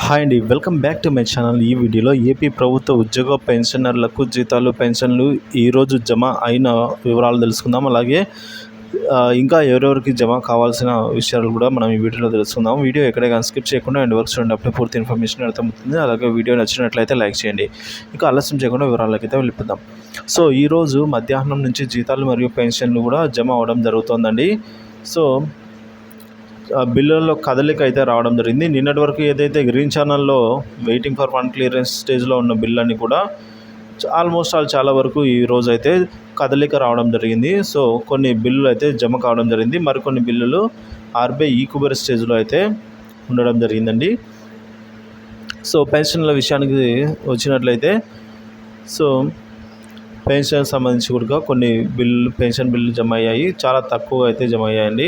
Hi అండి, welcome back to my channel. ఈ వీడియోలో ఏపీ ప్రభుత్వ ఉద్యోగ పెన్షనర్లకు జీతాలు పెన్షన్లు ఈరోజు జమ అయిన వివరాలు తెలుసుకుందాం. అలాగే ఇంకా ఎవరెవరికి జమ కావాల్సిన విషయాలు కూడా మనం ఈ వీడియోలో తెలుసుకుందాం. వీడియో ఎక్కడే కానీ స్కిప్ చేయకుండా అండ్ వర్క్ చూడండి, అప్పుడే పూర్తి ఇన్ఫర్మేషన్ అర్థమవుతుంది. అలాగే వీడియో నచ్చినట్లయితే లైక్ చేయండి. ఇంకా ఆలస్యం చేయకుండా వివరాలకి అయితే వెళ్ళిపోదాం. సో ఈరోజు మధ్యాహ్నం నుంచి జీతాలు మరియు పెన్షన్లు కూడా జమ అవ్వడం జరుగుతుందండి. సో బిల్లుల్లో కదలిక అయితే రావడం జరిగింది. నిన్నటి వరకు ఏదైతే గ్రీన్ ఛానల్లో వెయిటింగ్ ఫర్ ఫండ్ క్లియరెన్స్ స్టేజ్లో ఉన్న బిల్లు కూడా ఆల్మోస్ట్ చాలా వరకు ఈ రోజు అయితే కదలిక రావడం జరిగింది. సో కొన్ని బిల్లులు అయితే జమ కావడం జరిగింది. మరికొన్ని బిల్లులు ఆర్బీఐ ఈక్యూబర్ స్టేజ్లో అయితే ఉండడం జరిగిందండి. సో పెన్షన్ల విషయానికి వచ్చినట్లయితే సో పెన్షన్ సంబంధించి కూడా కొన్ని పెన్షన్ బిల్లు జమ అయ్యాయి. చాలా తక్కువ అయితే జమ అయ్యాయండి.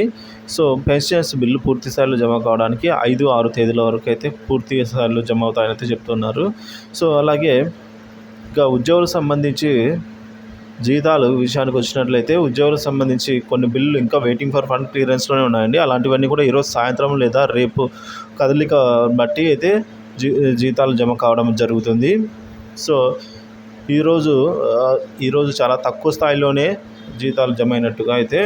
సో పెన్షన్స్ బిల్లు పూర్తి స్థాయిలో జమ కావడానికి 5-6 తేదీల వరకు అయితే పూర్తి స్థాయిలో జమ అవుతాయని అయితే చెప్తున్నారు. సో అలాగే ఇంకా ఉద్యోగులకు సంబంధించి జీతాలు విషయానికి వచ్చినట్లయితే ఉద్యోగులకు సంబంధించి కొన్ని బిల్లులు ఇంకా వెయిటింగ్ ఫర్ ఫండ్ క్లియరెన్స్లోనే ఉన్నాయండి. అలాంటివన్నీ కూడా ఈరోజు సాయంత్రం లేదా రేపు కదలిక బట్టి అయితే జీతాలు జమ కావడం జరుగుతుంది. సో ఈరోజు చాలా తక్కువ స్థాయిలోనే జీతాలు జమ అయినట్టుగా అయితే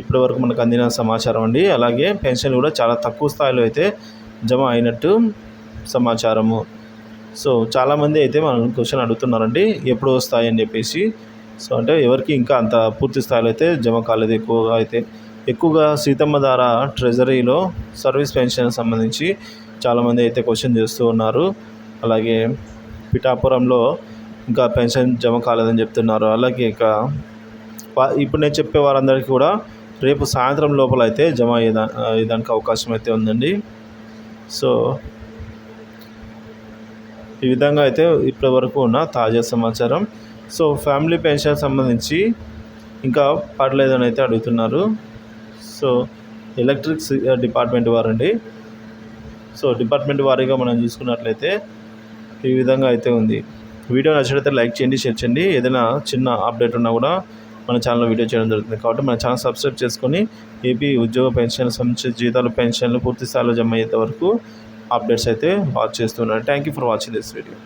ఇప్పటివరకు మనకు అందిన సమాచారం అండి. అలాగే పెన్షన్లు కూడా చాలా తక్కువ స్థాయిలో అయితే జమ అయినట్టు సమాచారము. సో చాలామంది అయితే మనం క్వశ్చన్ అడుగుతున్నారండి, ఎప్పుడు వస్తాయి అని చెప్పేసి. సో అంటే ఎవరికి ఇంకా అంత పూర్తి స్థాయిలో అయితే జమ కాలేదు. ఎక్కువగా సీతమ్మ ద్వారా ట్రెజరీలో సర్వీస్ పెన్షన్ సంబంధించి చాలామంది అయితే క్వశ్చన్ చేస్తూ ఉన్నారు. అలాగే పిఠాపురంలో ఇంకా పెన్షన్ జమ కాలేదని చెప్తున్నారు. అలాగే ఇక ఇప్పుడు నేను చెప్పే వారందరికీ కూడా రేపు సాయంత్రం లోపల అయితే జమ అయ్యేదానికి అవకాశం అయితే ఉందండి. సో ఈ విధంగా అయితే ఇప్పటి వరకు ఉన్న తాజా సమాచారం. సో ఫ్యామిలీ పెన్షన్ సంబంధించి ఇంకా పడలేదని అయితే అడుగుతున్నారు. సో ఎలక్ట్రిక్ డిపార్ట్మెంట్ వారండి. సో డిపార్ట్మెంట్ వారీగా మనం చూసుకున్నట్లయితే ఈ విధంగా అయితే ఉంది. వీడియో నచ్చినట్లయితే లైక్ చేయండి, షేర్ చేయండి. ఏదైనా చిన్న అప్డేట్ ఉన్నా కూడా మన ఛానల్లో వీడియో చేయడం జరుగుతుంది. కాబట్టి మన ఛానల్ సబ్స్క్రైబ్ చేసుకొని ఏపీ ఉద్యోగ పెన్షన్ సంబంధించి జీతాలు పెన్షన్లు పూర్తి స్థాయిలో జమ అయ్యేంత వరకు అప్డేట్స్ అయితే వాచ్ చేస్తున్నారు. Thank you for watching this video.